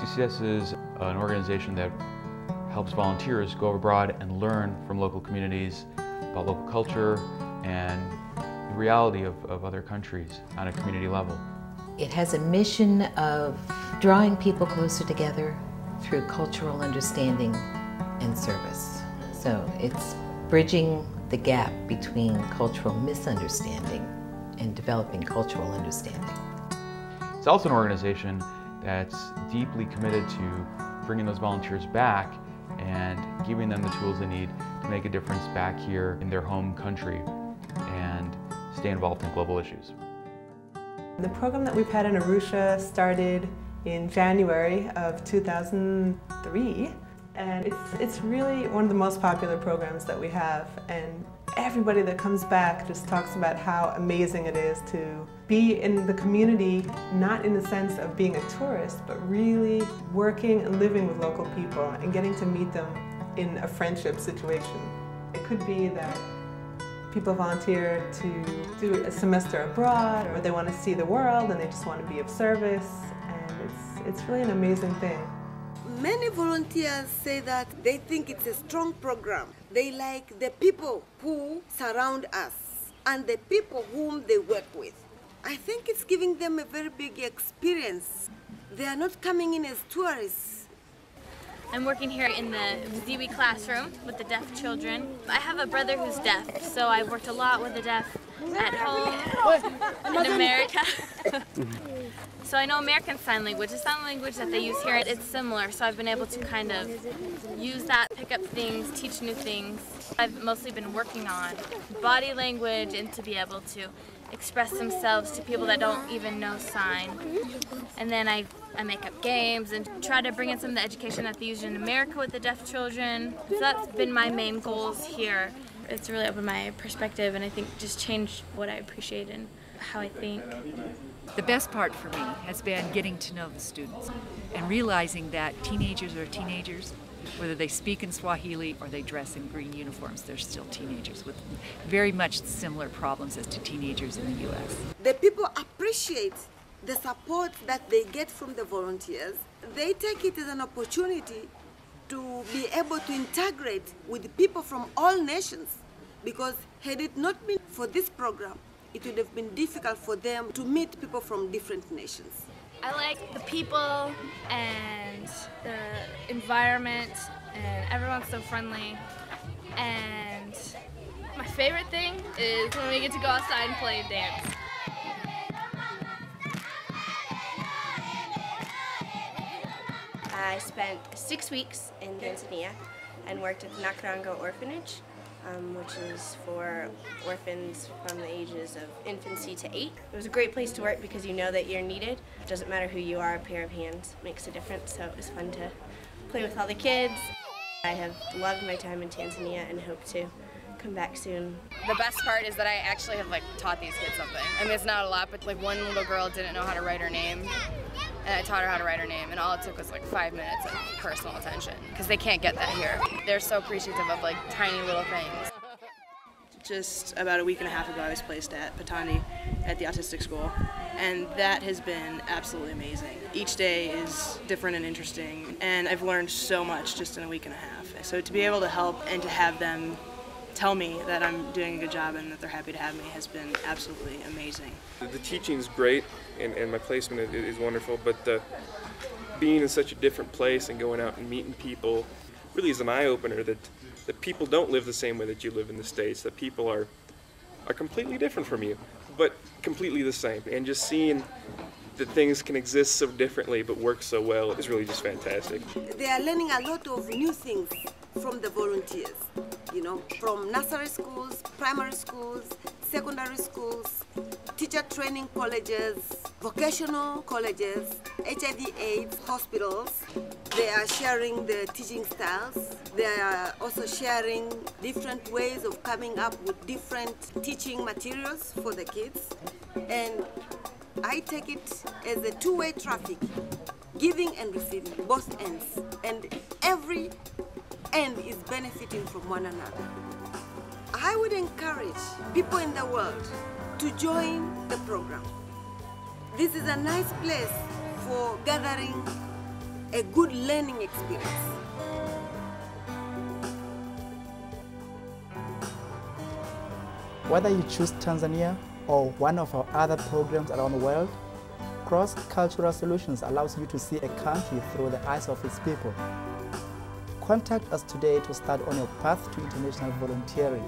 CCS is an organization that helps volunteers go abroad and learn from local communities about local culture and the reality of other countries on a community level. It has a mission of drawing people closer together through cultural understanding and service. So it's bridging the gap between cultural misunderstanding and developing cultural understanding. It's also an organization that's deeply committed to bringing those volunteers back and giving them the tools they need to make a difference back here in their home country and stay involved in global issues. The program that we've had in Arusha started in January of 2003, and it's really one of the most popular programs that we have, and everybody that comes back just talks about how amazing it is to be in the community, not in the sense of being a tourist, but really working and living with local people and getting to meet them in a friendship situation. It could be that people volunteer to do a semester abroad, or they want to see the world and they just want to be of service, and it's really an amazing thing. Many volunteers say that they think it's a strong program. They like the people who surround us and the people whom they work with. I think it's giving them a very big experience. They are not coming in as tourists. I'm working here in the Ziwi classroom with the deaf children. I have a brother who's deaf, so I worked a lot with the deaf at home in America. So I know American Sign Language, the sign language that they use here, it's similar, so I've been able to kind of use that, pick up things, teach new things. I've mostly been working on body language and to be able to express themselves to people that don't even know sign. And then I make up games and try to bring in some of the education that they use in America with the deaf children. So that's been my main goals here. It's really opened my perspective and I think just changed what I appreciate and how I think. The best part for me has been getting to know the students and realizing that teenagers are teenagers. Whether they speak in Swahili or they dress in green uniforms, they're still teenagers with very much similar problems as to teenagers in the U.S. The people appreciate the support that they get from the volunteers. They take it as an opportunity to be able to integrate with people from all nations, because had it not been for this program, it would have been difficult for them to meet people from different nations. I like the people and the environment, and everyone's so friendly. And my favorite thing is when we get to go outside and play and dance. I spent 6 weeks in Tanzania and worked at the Nakarango Orphanage, which is for orphans from the ages of infancy to 8. It was a great place to work because you know that you're needed. It doesn't matter who you are, a pair of hands makes a difference, so it was fun to play with all the kids. I have loved my time in Tanzania and hope to come back soon. The best part is that I actually have taught these kids something. I mean, it's not a lot, but one little girl didn't know how to write her name, and I taught her how to write her name, and all it took was 5 minutes of personal attention, because they can't get that here. They're so appreciative of tiny little things. Just about a week and a half ago, I was placed at Patani at the autistic school, and that has been absolutely amazing. Each day is different and interesting, and I've learned so much just in a week and a half. So to be able to help and to have them tell me that I'm doing a good job and that they're happy to have me has been absolutely amazing. The teaching's great, and my placement is wonderful, but being in such a different place and going out and meeting people really is an eye-opener that people don't live the same way that you live in the States, that people are completely different from you, but completely the same. And just seeing that things can exist so differently but work so well is really just fantastic. They are learning a lot of new things from the volunteers, from nursery schools, primary schools, secondary schools, teacher training colleges, vocational colleges, HIV/AIDS hospitals. They are sharing the teaching styles. They are also sharing different ways of coming up with different teaching materials for the kids. And I take it as a two-way traffic, giving and receiving, both ends. And every end is benefiting from one another. I would encourage people in the world to join the program. This is a nice place for gathering a good learning experience. Whether you choose Tanzania or one of our other programs around the world, Cross-Cultural Solutions allows you to see a country through the eyes of its people. Contact us today to start on your path to international volunteering.